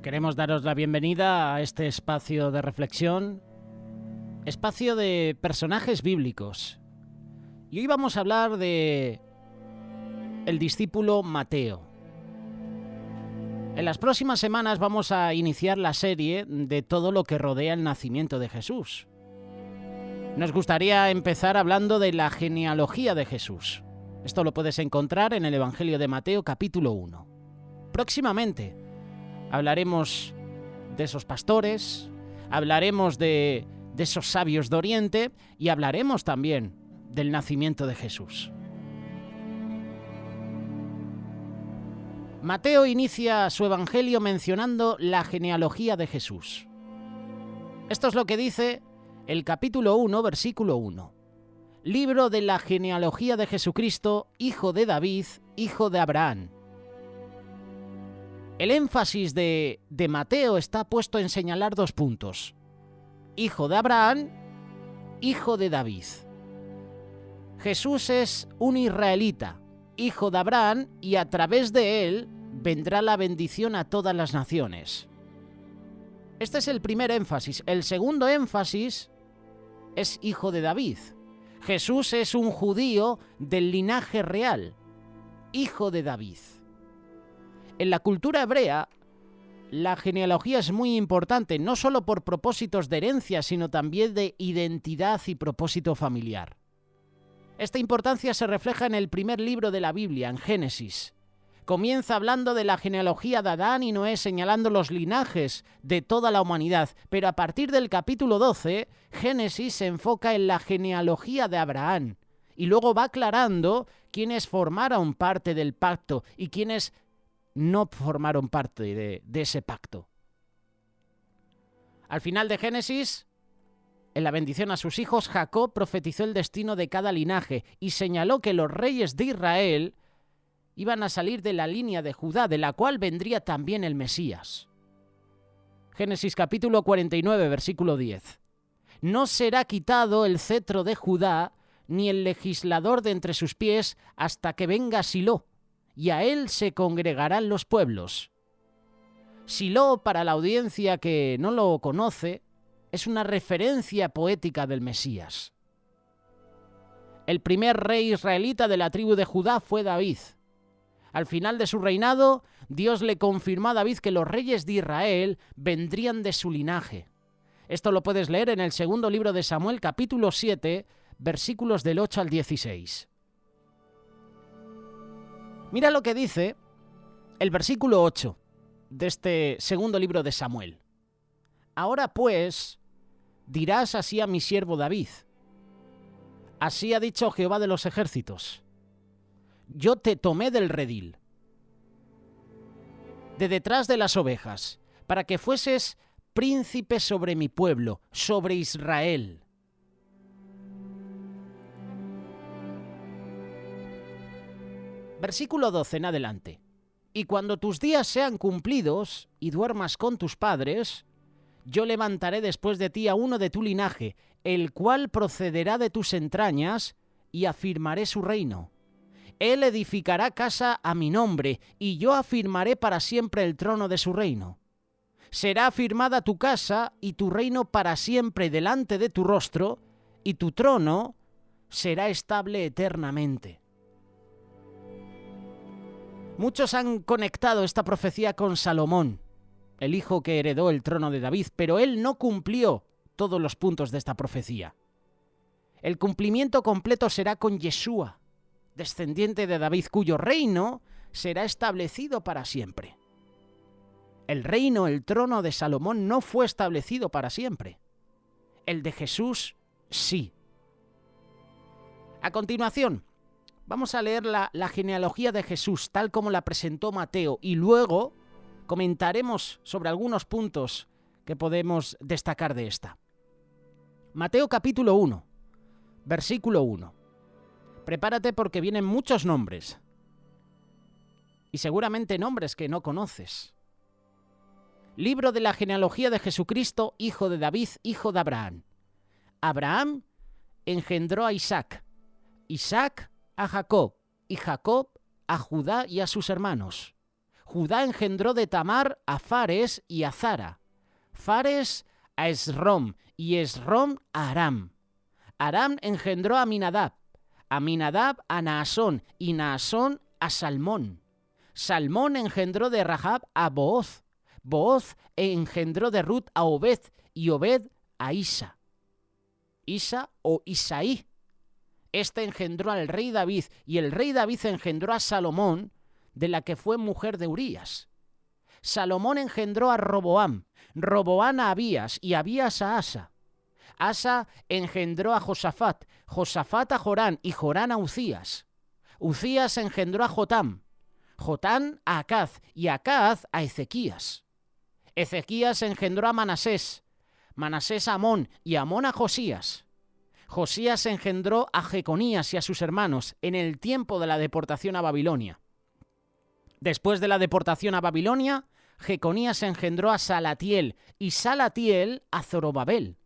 Queremos daros la bienvenida a este espacio de reflexión, espacio de personajes bíblicos. Y hoy vamos a hablar de el discípulo Mateo. En las próximas semanas vamos a iniciar la serie de todo lo que rodea el nacimiento de Jesús. Nos gustaría empezar hablando de la genealogía de Jesús. Esto lo puedes encontrar en el Evangelio de Mateo, capítulo 1. Próximamente hablaremos de esos pastores, hablaremos de esos sabios de Oriente y hablaremos también del nacimiento de Jesús. Mateo inicia su Evangelio mencionando la genealogía de Jesús. Esto es lo que dice el capítulo 1, versículo 1. Libro de la genealogía de Jesucristo, hijo de David, hijo de Abraham. El énfasis de Mateo está puesto en señalar dos puntos. Hijo de Abraham, hijo de David. Jesús es un israelita, hijo de Abraham, y a través de él vendrá la bendición a todas las naciones. Este es el primer énfasis. El segundo énfasis es hijo de David. Jesús es un judío del linaje real, hijo de David. En la cultura hebrea, la genealogía es muy importante, no solo por propósitos de herencia, sino también de identidad y propósito familiar. Esta importancia se refleja en el primer libro de la Biblia, en Génesis. Comienza hablando de la genealogía de Adán y Noé, señalando los linajes de toda la humanidad, pero a partir del capítulo 12, Génesis se enfoca en la genealogía de Abraham, y luego va aclarando quiénes formaron parte del pacto y quiénes no formaron parte de ese pacto. Al final de Génesis, en la bendición a sus hijos, Jacob profetizó el destino de cada linaje y señaló que los reyes de Israel iban a salir de la línea de Judá, de la cual vendría también el Mesías. Génesis capítulo 49, versículo 10. No será quitado el cetro de Judá, ni el legislador de entre sus pies, hasta que venga Silo, y a él se congregarán los pueblos. Silo, para la audiencia que no lo conoce, es una referencia poética del Mesías. El primer rey israelita de la tribu de Judá fue David. Al final de su reinado, Dios le confirmó a David que los reyes de Israel vendrían de su linaje. Esto lo puedes leer en el segundo libro de Samuel, capítulo 7, versículos del 8 al 16. Mira lo que dice el versículo 8 de este segundo libro de Samuel. Ahora pues, dirás así a mi siervo David: así ha dicho Jehová de los ejércitos: yo te tomé del redil, de detrás de las ovejas, para que fueses príncipe sobre mi pueblo, sobre Israel. Versículo 12 en adelante. Y cuando tus días sean cumplidos y duermas con tus padres, yo levantaré después de ti a uno de tu linaje, el cual procederá de tus entrañas, y afirmaré su reino. Él edificará casa a mi nombre, y yo afirmaré para siempre el trono de su reino. Será afirmada tu casa y tu reino para siempre delante de tu rostro, y tu trono será estable eternamente. Muchos han conectado esta profecía con Salomón, el hijo que heredó el trono de David, pero él no cumplió todos los puntos de esta profecía. El cumplimiento completo será con Yeshua, descendiente de David, cuyo reino será establecido para siempre. El reino, el trono de Salomón no fue establecido para siempre. El de Jesús, sí. A continuación, vamos a leer la genealogía de Jesús, tal como la presentó Mateo, y luego comentaremos sobre algunos puntos que podemos destacar de esta. Mateo capítulo 1, versículo 1. Prepárate porque vienen muchos nombres, y seguramente nombres que no conoces. Libro de la genealogía de Jesucristo, hijo de David, hijo de Abraham. Abraham engendró a Isaac, Isaac a Jacob, y Jacob a Judá y a sus hermanos. Judá engendró de Tamar a Fares y a Zara. Fares a Esrom y Esrom a Aram. Aram engendró a Aminadab. Aminadab a Naasón y Naasón a Salmón. Salmón engendró de Rahab a Booz. Booz engendró de Ruth a Obed y Obed a Isa. Isa o Isaí. Este engendró al rey David y el rey David engendró a Salomón, de la que fue mujer de Urías. Salomón engendró a Roboam, Roboam a Abías y Abías a Asa. Asa engendró a Josafat, Josafat a Jorán y Jorán a Ucías. Ucías engendró a Jotam, Jotam a Acaz y Acaz a Ezequías. Ezequías engendró a Manasés, Manasés a Amón y Amón a Josías. Josías engendró a Jeconías y a sus hermanos en el tiempo de la deportación a Babilonia. Después de la deportación a Babilonia, Jeconías engendró a Salatiel y Salatiel a Zorobabel.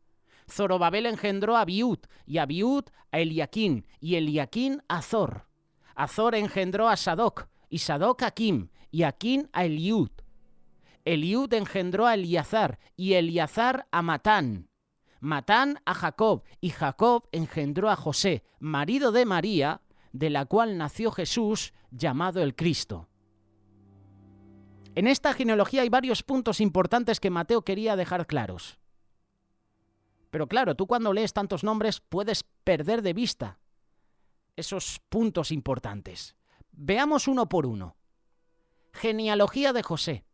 Zorobabel engendró a Abiud y Abiud a Eliaquín y Eliaquín a Azor. Azor engendró a Sadoc y Sadoc a Aquim y Aquim a Eliud. Eliud engendró a Eleazar y Eleazar a Matán. Matán a Jacob y Jacob engendró a José, marido de María, de la cual nació Jesús, llamado el Cristo. En esta genealogía hay varios puntos importantes que Mateo quería dejar claros. Pero claro, tú cuando lees tantos nombres puedes perder de vista esos puntos importantes. Veamos uno por uno. Genealogía de José.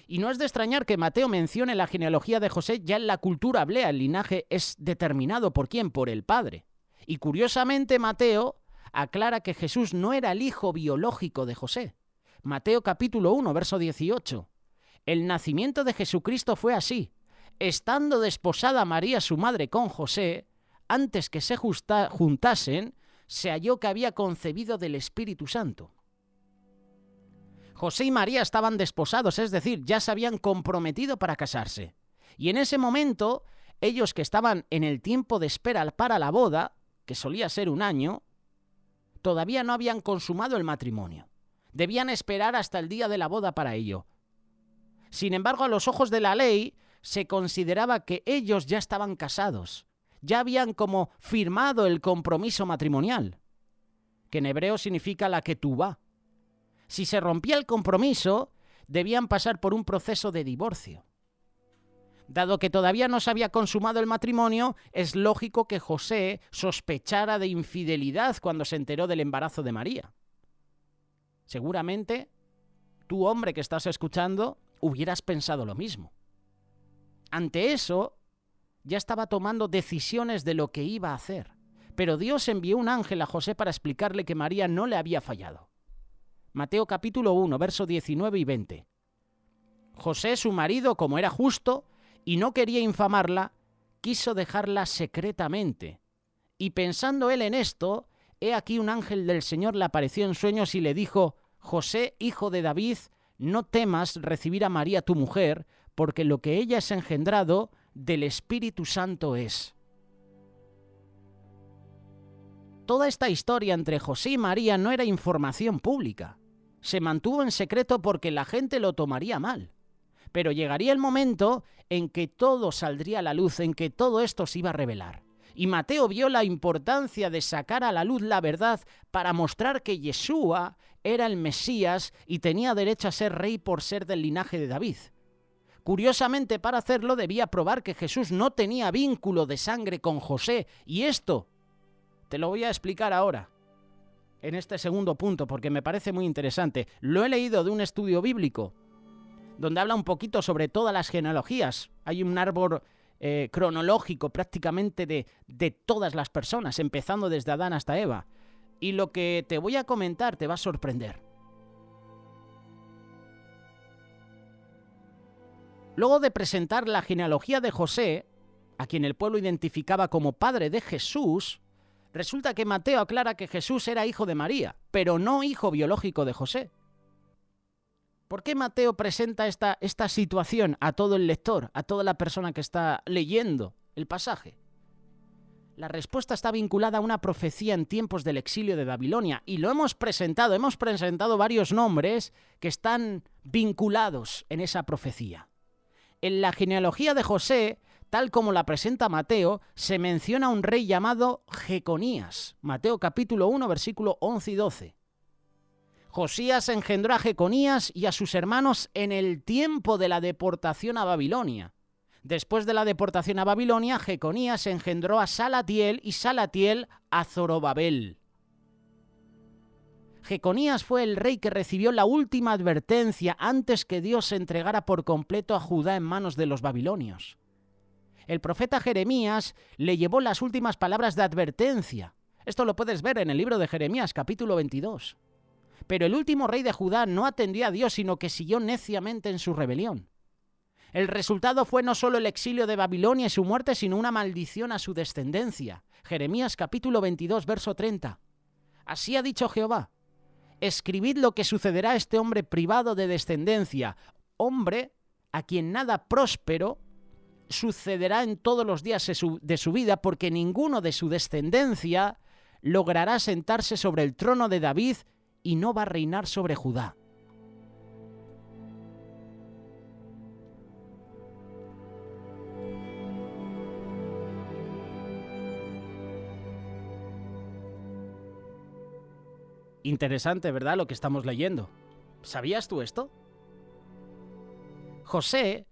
Y no es de extrañar que Mateo mencione la genealogía de José, ya en la cultura hebrea el linaje es determinado por ¿quién? Por el padre. Y curiosamente Mateo aclara que Jesús no era el hijo biológico de José. Mateo capítulo 1, verso 18. El nacimiento de Jesucristo fue así. Estando desposada María su madre con José, antes que se juntasen, se halló que había concebido del Espíritu Santo. José y María estaban desposados, es decir, ya se habían comprometido para casarse. Y en ese momento, ellos que estaban en el tiempo de espera para la boda, que solía ser un año, todavía no habían consumado el matrimonio. Debían esperar hasta el día de la boda para ello. Sin embargo, a los ojos de la ley, se consideraba que ellos ya estaban casados, ya habían como firmado el compromiso matrimonial, que en hebreo significa la ketubá. Si se rompía el compromiso, debían pasar por un proceso de divorcio. Dado que todavía no se había consumado el matrimonio, es lógico que José sospechara de infidelidad cuando se enteró del embarazo de María. Seguramente, tú, hombre que estás escuchando, hubieras pensado lo mismo. Ante eso, ya estaba tomando decisiones de lo que iba a hacer. Pero Dios envió un ángel a José para explicarle que María no le había fallado. Mateo capítulo 1, verso 19 y 20. José, su marido, como era justo y no quería infamarla, quiso dejarla secretamente. Y pensando él en esto, he aquí un ángel del Señor le apareció en sueños y le dijo: José, hijo de David, no temas recibir a María tu mujer, porque lo que ella es engendrado del Espíritu Santo es. Toda esta historia entre José y María no era información pública. Se mantuvo en secreto porque la gente lo tomaría mal. Pero llegaría el momento en que todo saldría a la luz, en que todo esto se iba a revelar. Y Mateo vio la importancia de sacar a la luz la verdad para mostrar que Yeshua era el Mesías y tenía derecho a ser rey por ser del linaje de David. Curiosamente, para hacerlo debía probar que Jesús no tenía vínculo de sangre con José. Y esto te lo voy a explicar ahora, en este segundo punto, porque me parece muy interesante. Lo he leído de un estudio bíblico, donde habla un poquito sobre todas las genealogías. Hay un árbol cronológico prácticamente de todas las personas, empezando desde Adán hasta Eva. Y lo que te voy a comentar te va a sorprender. Luego de presentar la genealogía de José, a quien el pueblo identificaba como padre de Jesús, resulta que Mateo aclara que Jesús era hijo de María, pero no hijo biológico de José. ¿Por qué Mateo presenta esta situación a todo el lector, a toda la persona que está leyendo el pasaje? La respuesta está vinculada a una profecía en tiempos del exilio de Babilonia y lo hemos presentado varios nombres que están vinculados en esa profecía. En la genealogía de José, tal como la presenta Mateo, se menciona un rey llamado Jeconías. Mateo capítulo 1, versículo 11 y 12. Josías engendró a Jeconías y a sus hermanos en el tiempo de la deportación a Babilonia. Después de la deportación a Babilonia, Jeconías engendró a Salatiel y Salatiel a Zorobabel. Jeconías fue el rey que recibió la última advertencia antes que Dios se entregara por completo a Judá en manos de los babilonios. El profeta Jeremías le llevó las últimas palabras de advertencia. Esto lo puedes ver en el libro de Jeremías, capítulo 22. Pero el último rey de Judá no atendió a Dios, sino que siguió neciamente en su rebelión. El resultado fue no solo el exilio de Babilonia y su muerte, sino una maldición a su descendencia. Jeremías capítulo 22, verso 30. Así ha dicho Jehová: escribid lo que sucederá a este hombre privado de descendencia, hombre a quien nada próspero sucederá en todos los días de su vida, porque ninguno de su descendencia logrará sentarse sobre el trono de David y no va a reinar sobre Judá. Interesante, ¿verdad?, lo que estamos leyendo. ¿Sabías tú esto? José,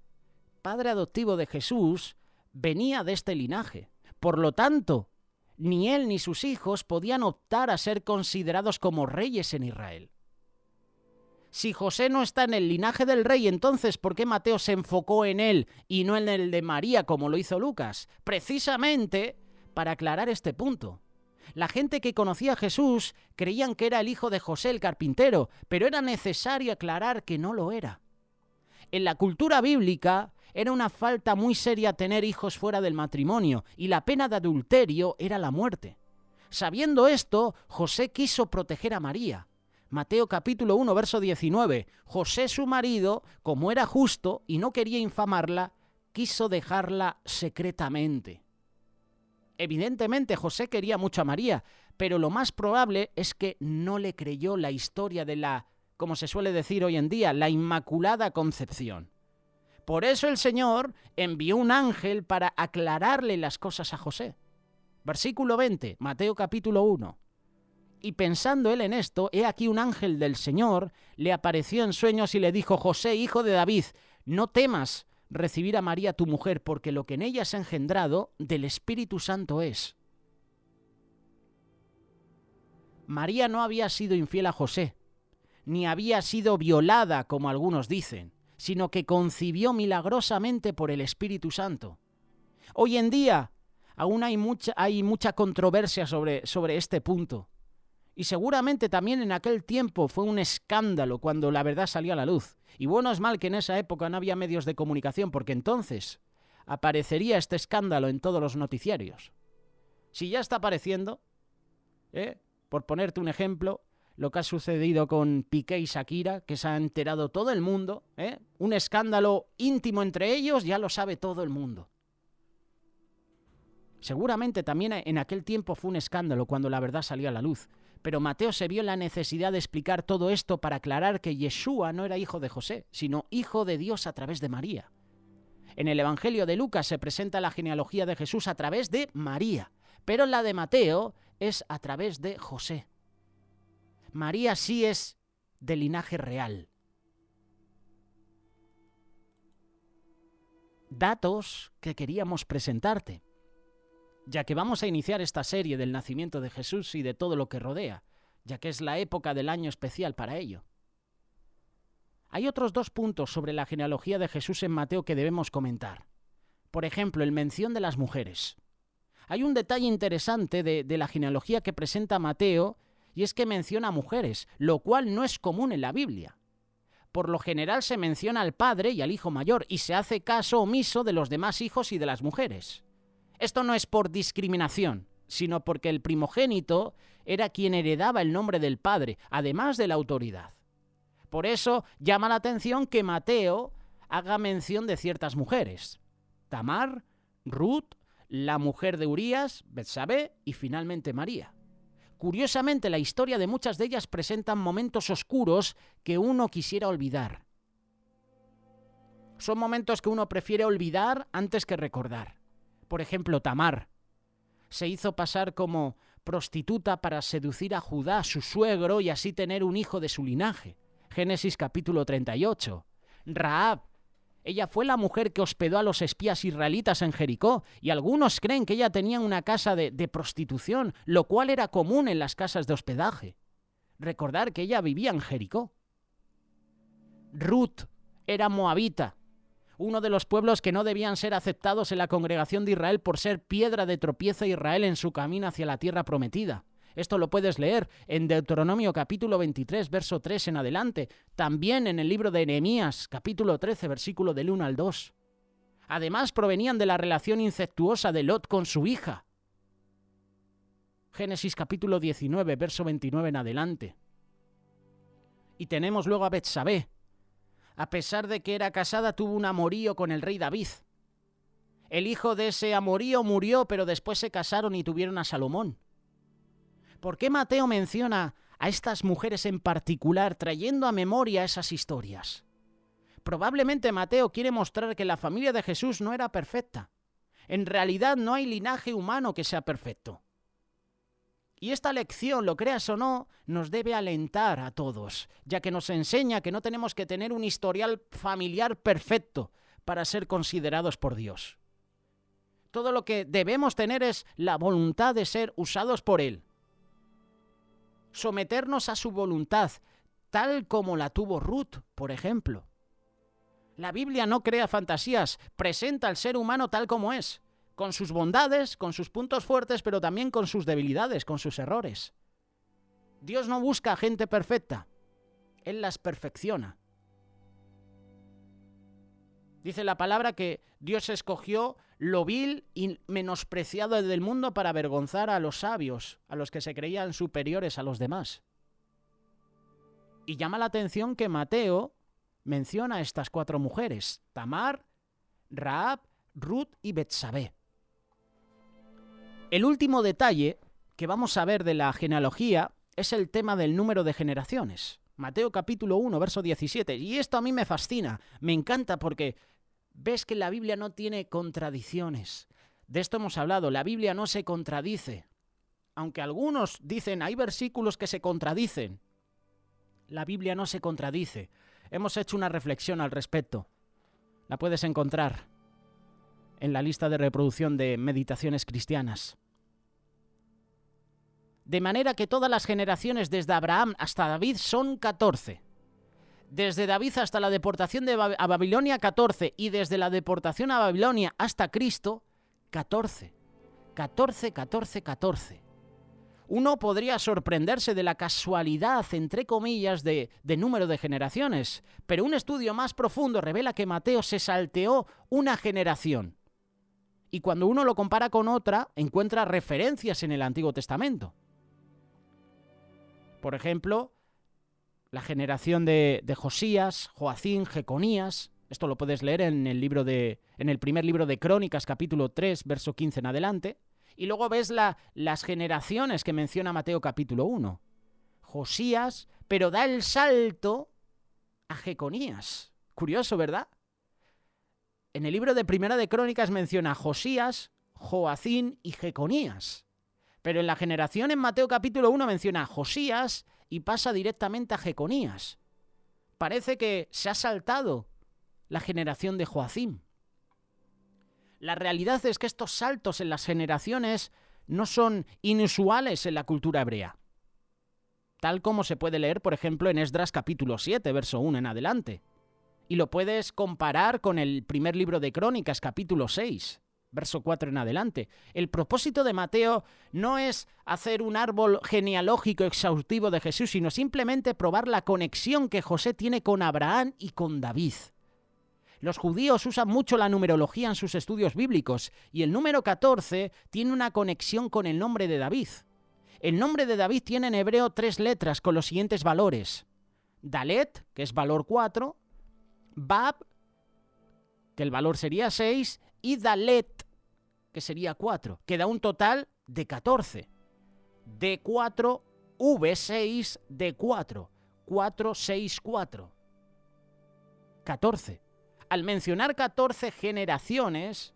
padre adoptivo de Jesús, venía de este linaje. Por lo tanto, ni él ni sus hijos podían optar a ser considerados como reyes en Israel. Si José no está en el linaje del rey, entonces ¿por qué Mateo se enfocó en él y no en el de María como lo hizo Lucas? Precisamente para aclarar este punto. La gente que conocía a Jesús creían que era el hijo de José el carpintero, pero era necesario aclarar que no lo era. En la cultura bíblica era una falta muy seria tener hijos fuera del matrimonio y la pena de adulterio era la muerte. Sabiendo esto, José quiso proteger a María. Mateo capítulo 1, verso 19. José, su marido, como era justo y no quería infamarla, quiso dejarla secretamente. Evidentemente José quería mucho a María, pero lo más probable es que no le creyó la historia de la, como se suele decir hoy en día, la Inmaculada Concepción. Por eso el Señor envió un ángel para aclararle las cosas a José. Versículo 20, Mateo capítulo 1. Y pensando él en esto, he aquí un ángel del Señor le apareció en sueños y le dijo: José, hijo de David, no temas recibir a María tu mujer, porque lo que en ella es engendrado del Espíritu Santo es. María no había sido infiel a José, ni había sido violada, como algunos dicen, sino que concibió milagrosamente por el Espíritu Santo. Hoy en día aún hay mucha controversia sobre este punto. Y seguramente también en aquel tiempo fue un escándalo cuando la verdad salió a la luz. Y bueno es mal que en esa época no había medios de comunicación, porque entonces aparecería este escándalo en todos los noticiarios. Si ya está apareciendo, por ponerte un ejemplo, lo que ha sucedido con Piqué y Shakira, que se ha enterado todo el mundo, un escándalo íntimo entre ellos, ya lo sabe todo el mundo. Seguramente también en aquel tiempo fue un escándalo cuando la verdad salió a la luz. Pero Mateo se vio en la necesidad de explicar todo esto para aclarar que Yeshua no era hijo de José, sino hijo de Dios a través de María. En el Evangelio de Lucas se presenta la genealogía de Jesús a través de María, pero la de Mateo es a través de José. María sí es de linaje real. Datos que queríamos presentarte, ya que vamos a iniciar esta serie del nacimiento de Jesús y de todo lo que rodea, ya que es la época del año especial para ello. Hay otros 2 puntos sobre la genealogía de Jesús en Mateo que debemos comentar. Por ejemplo, el mención de las mujeres. Hay un detalle interesante de la genealogía que presenta Mateo, y es que menciona a mujeres, lo cual no es común en la Biblia. Por lo general se menciona al padre y al hijo mayor, y se hace caso omiso de los demás hijos y de las mujeres. Esto no es por discriminación, sino porque el primogénito era quien heredaba el nombre del padre, además de la autoridad. Por eso llama la atención que Mateo haga mención de ciertas mujeres: Tamar, Ruth, la mujer de Urías, Betsabé, y finalmente María. Curiosamente, la historia de muchas de ellas presentan momentos oscuros que uno quisiera olvidar. Son momentos que uno prefiere olvidar antes que recordar. Por ejemplo, Tamar se hizo pasar como prostituta para seducir a Judá, su suegro, y así tener un hijo de su linaje. Génesis capítulo 38. Rahab, ella fue la mujer que hospedó a los espías israelitas en Jericó, y algunos creen que ella tenía una casa de prostitución, lo cual era común en las casas de hospedaje. Recordar que ella vivía en Jericó. Ruth era moabita, uno de los pueblos que no debían ser aceptados en la congregación de Israel por ser piedra de tropiezo a Israel en su camino hacia la tierra prometida. Esto lo puedes leer en Deuteronomio capítulo 23, verso 3 en adelante. También en el libro de Nehemías, capítulo 13, versículo del 1 al 2. Además, provenían de la relación incestuosa de Lot con su hija. Génesis capítulo 19, verso 29 en adelante. Y tenemos luego a Betsabé. A pesar de que era casada, tuvo un amorío con el rey David. El hijo de ese amorío murió, pero después se casaron y tuvieron a Salomón. ¿Por qué Mateo menciona a estas mujeres en particular, trayendo a memoria esas historias? Probablemente Mateo quiere mostrar que la familia de Jesús no era perfecta. En realidad no hay linaje humano que sea perfecto. Y esta lección, lo creas o no, nos debe alentar a todos, ya que nos enseña que no tenemos que tener un historial familiar perfecto para ser considerados por Dios. Todo lo que debemos tener es la voluntad de ser usados por Él. Someternos a su voluntad, tal como la tuvo Ruth, por ejemplo. La Biblia no crea fantasías, presenta al ser humano tal como es, con sus bondades, con sus puntos fuertes, pero también con sus debilidades, con sus errores. Dios no busca gente perfecta, Él las perfecciona. Dice la palabra que Dios escogió lo vil y menospreciado del mundo para avergonzar a los sabios, a los que se creían superiores a los demás. Y llama la atención que Mateo menciona a estas 4 mujeres: Tamar, Rahab, Ruth y Betsabé. El último detalle que vamos a ver de la genealogía es el tema del número de generaciones. Mateo capítulo 1, verso 17. Y esto a mí me fascina, me encanta porque ves que la Biblia no tiene contradicciones. De esto hemos hablado, la Biblia no se contradice. Aunque algunos dicen hay versículos que se contradicen, la Biblia no se contradice. Hemos hecho una reflexión al respecto. La puedes encontrar en la lista de reproducción de Meditaciones Cristianas. De manera que todas las generaciones desde Abraham hasta David son 14. Desde David hasta la deportación a Babilonia, 14. Y desde la deportación a Babilonia hasta Cristo, 14. 14, 14, 14. Uno podría sorprenderse de la casualidad, entre comillas, de número de generaciones, pero un estudio más profundo revela que Mateo se salteó una generación. Y cuando uno lo compara con otra, encuentra referencias en el Antiguo Testamento. Por ejemplo, la generación de Josías, Joacim, Jeconías. Esto lo puedes leer en el primer libro de Crónicas, capítulo 3, verso 15 en adelante. Y luego ves las generaciones que menciona Mateo capítulo 1. Josías, pero da el salto a Jeconías. Curioso, ¿verdad? En el libro de Primera de Crónicas menciona Josías, Joacim y Jeconías. Pero en la generación en Mateo capítulo 1 menciona Josías y pasa directamente a Jeconías. Parece que se ha saltado la generación de Joacim. La realidad es que estos saltos en las generaciones no son inusuales en la cultura hebrea, tal como se puede leer, por ejemplo, en Esdras capítulo 7, verso 1 en adelante. Y lo puedes comparar con el primer libro de Crónicas, capítulo 6, verso 4 en adelante. El propósito de Mateo no es hacer un árbol genealógico exhaustivo de Jesús, sino simplemente probar la conexión que José tiene con Abraham y con David. Los judíos usan mucho la numerología en sus estudios bíblicos, y el número 14 tiene una conexión con el nombre de David. El nombre de David tiene en hebreo 3 letras con los siguientes valores: Dalet, que es valor 4, Bab, que el valor sería 6, y Dalet, que sería 4, que da un total de 14. D4, V6, D4. 4, 6, 4. 14. Al mencionar 14 generaciones,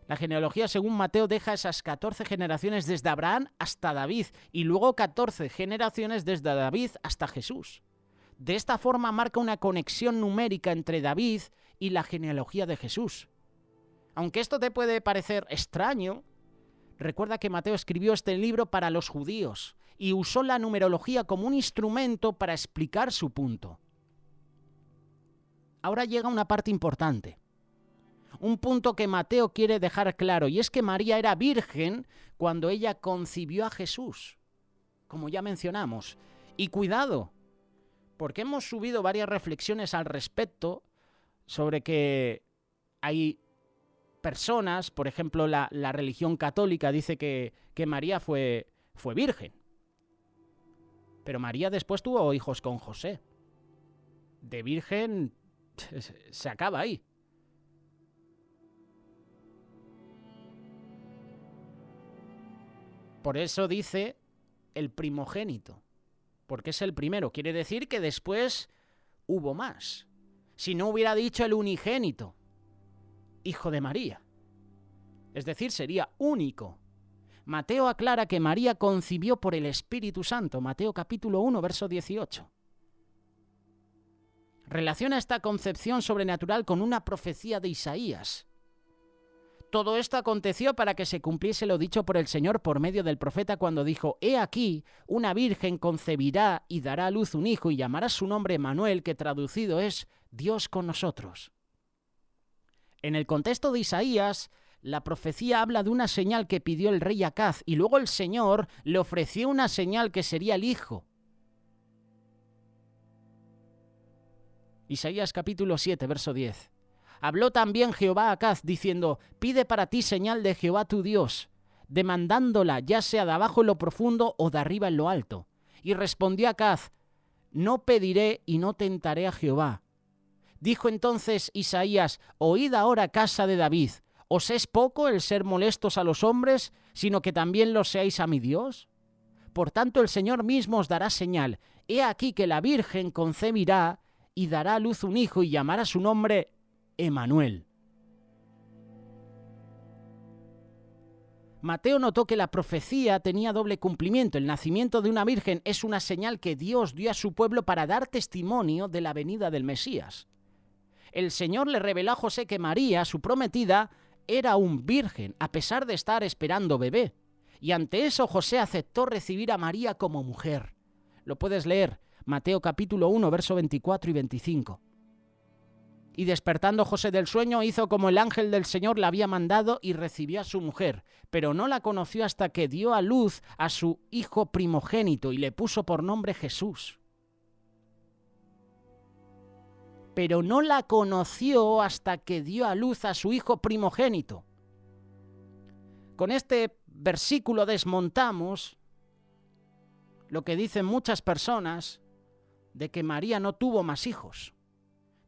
la genealogía según Mateo deja esas 14 generaciones desde Abraham hasta David y luego 14 generaciones desde David hasta Jesús. De esta forma marca una conexión numérica entre David y la genealogía de Jesús. Aunque esto te puede parecer extraño, recuerda que Mateo escribió este libro para los judíos y usó la numerología como un instrumento para explicar su punto. Ahora llega una parte importante. Un punto que Mateo quiere dejar claro, y es que María era virgen cuando ella concibió a Jesús, como ya mencionamos. Y cuidado, porque hemos subido varias reflexiones al respecto sobre que hay personas, por ejemplo, la religión católica dice que María fue virgen. Pero María después tuvo hijos con José. De virgen se acaba ahí. Por eso dice el primogénito, porque es el primero. Quiere decir que después hubo más. Si no hubiera dicho el unigénito, hijo de María. Es decir, sería único. Mateo aclara que María concibió por el Espíritu Santo. Mateo capítulo 1, verso 18. Relaciona esta concepción sobrenatural con una profecía de Isaías. Todo esto aconteció para que se cumpliese lo dicho por el Señor por medio del profeta cuando dijo: «He aquí, una virgen concebirá y dará a luz un hijo y llamará su nombre Emmanuel», que traducido es Dios con nosotros. En el contexto de Isaías, la profecía habla de una señal que pidió el rey Acaz y luego el Señor le ofreció una señal que sería el hijo. Isaías capítulo 7, verso 10. Habló también Jehová a Acaz, diciendo: «Pide para ti señal de Jehová tu Dios, demandándola ya sea de abajo en lo profundo o de arriba en lo alto». Y respondió Acaz: «No pediré y no tentaré a Jehová». Dijo entonces Isaías: «Oíd ahora, casa de David, ¿os es poco el ser molestos a los hombres, sino que también lo seáis a mi Dios? Por tanto el Señor mismo os dará señal. He aquí que la Virgen concebirá y dará a luz un hijo y llamará su nombre Emmanuel». Mateo notó que la profecía tenía doble cumplimiento. El nacimiento de una virgen es una señal que Dios dio a su pueblo para dar testimonio de la venida del Mesías. El Señor le reveló a José que María, su prometida, era aún virgen, a pesar de estar esperando bebé. Y ante eso José aceptó recibir a María como mujer. Lo puedes leer, Mateo capítulo 1, verso 24 y 25. Y despertando José del sueño, hizo como el ángel del Señor le había mandado y recibió a su mujer, pero no la conoció hasta que dio a luz a su hijo primogénito y le puso por nombre Jesús. Pero no la conoció hasta que dio a luz a su hijo primogénito. Con este versículo desmontamos lo que dicen muchas personas de que María no tuvo más hijos.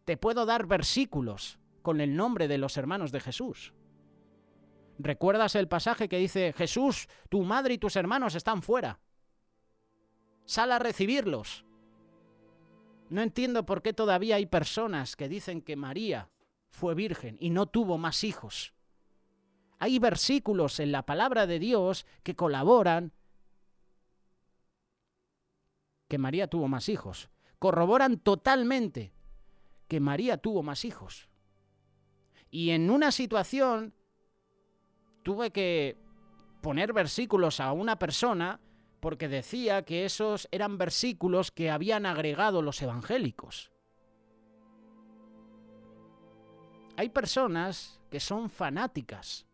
Te puedo dar versículos con el nombre de los hermanos de Jesús. ¿Recuerdas el pasaje que dice: «Jesús, tu madre y tus hermanos están fuera. Sal a recibirlos»? No entiendo por qué todavía hay personas que dicen que María fue virgen y no tuvo más hijos. Hay versículos en la palabra de Dios que colaboran que María tuvo más hijos. Corroboran totalmente que María tuvo más hijos. Y en una situación tuve que poner versículos a una persona porque decía que esos eran versículos que habían agregado los evangélicos. Hay personas que son fanáticas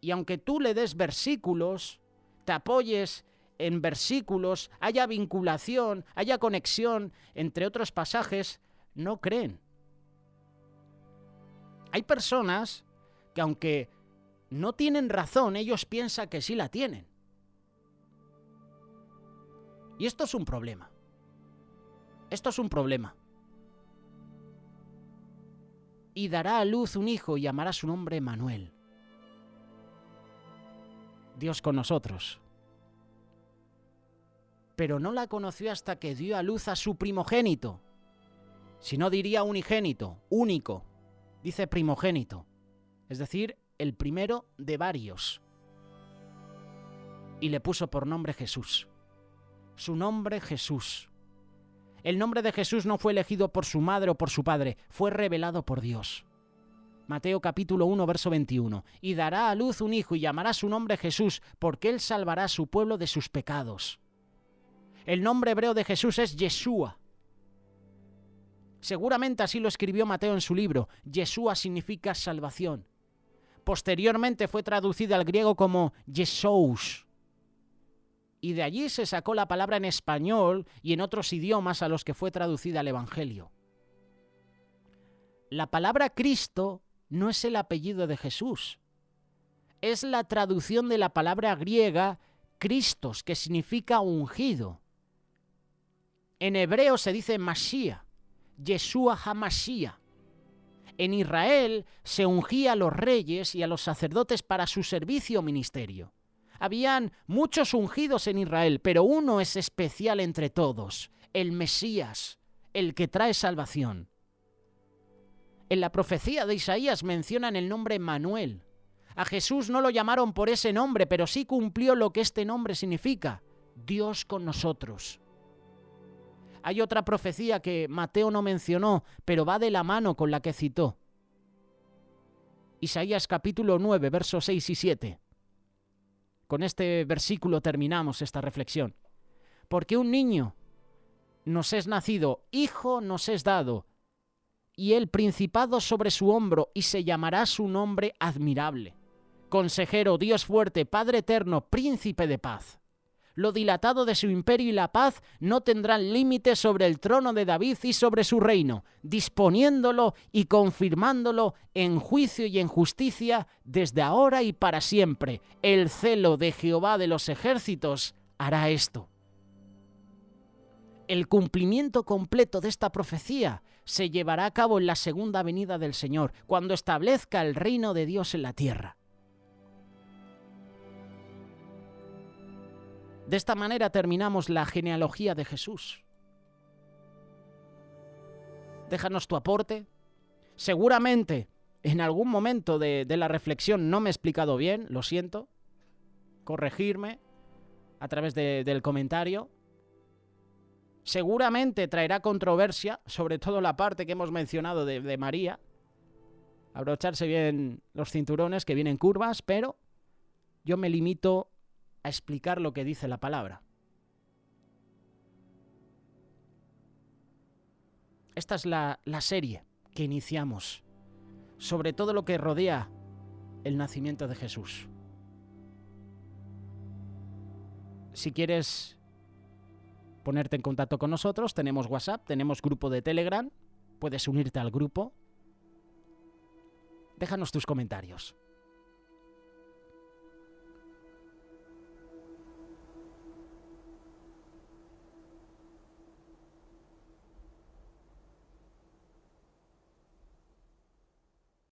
y aunque tú le des versículos, te apoyes en versículos, haya vinculación, haya conexión entre otros pasajes, no creen. Hay personas que aunque no tienen razón, ellos piensan que sí la tienen. Y esto es un problema. Esto es un problema. Y dará a luz un hijo y llamará su nombre Emmanuel. Dios con nosotros. Pero no la conoció hasta que dio a luz a su primogénito. Si no diría unigénito, único. Dice primogénito. Es decir, el primero de varios. Y le puso por nombre Jesús. Su nombre Jesús. El nombre de Jesús no fue elegido por su madre o por su padre, fue revelado por Dios. Mateo capítulo 1, verso 21. Y dará a luz un hijo y llamará su nombre Jesús, porque él salvará a su pueblo de sus pecados. El nombre hebreo de Jesús es Yeshua. Seguramente así lo escribió Mateo en su libro. Yeshua significa salvación. Posteriormente fue traducida al griego como Yeshous. Y de allí se sacó la palabra en español y en otros idiomas a los que fue traducida al Evangelio. La palabra Cristo no es el apellido de Jesús. Es la traducción de la palabra griega Christos, que significa ungido. En hebreo se dice Mashiach, Yeshua HaMashiach. En Israel se ungía a los reyes y a los sacerdotes para su servicio o ministerio. Habían muchos ungidos en Israel, pero uno es especial entre todos, el Mesías, el que trae salvación. En la profecía de Isaías mencionan el nombre Manuel. A Jesús no lo llamaron por ese nombre, pero sí cumplió lo que este nombre significa, Dios con nosotros. Hay otra profecía que Mateo no mencionó, pero va de la mano con la que citó. Isaías capítulo 9, versos 6 y 7. Con este versículo terminamos esta reflexión. Porque un niño nos es nacido, hijo nos es dado, y el principado sobre su hombro, y se llamará su nombre admirable. Consejero, Dios fuerte, Padre eterno, príncipe de paz. Lo dilatado de su imperio y la paz no tendrán límites sobre el trono de David y sobre su reino, disponiéndolo y confirmándolo en juicio y en justicia desde ahora y para siempre. El celo de Jehová de los ejércitos hará esto. El cumplimiento completo de esta profecía se llevará a cabo en la segunda venida del Señor, cuando establezca el reino de Dios en la tierra. De esta manera terminamos la genealogía de Jesús. Déjanos tu aporte. Seguramente en algún momento de la reflexión no me he explicado bien, lo siento. Corregirme a través del comentario. Seguramente traerá controversia, sobre todo la parte que hemos mencionado de María. Abrocharse bien los cinturones, que vienen curvas, pero yo me limito a explicar lo que dice la palabra. Esta es la serie que iniciamos sobre todo lo que rodea el nacimiento de Jesús. Si quieres ponerte en contacto con nosotros, tenemos WhatsApp, tenemos grupo de Telegram, puedes unirte al grupo. Déjanos tus comentarios.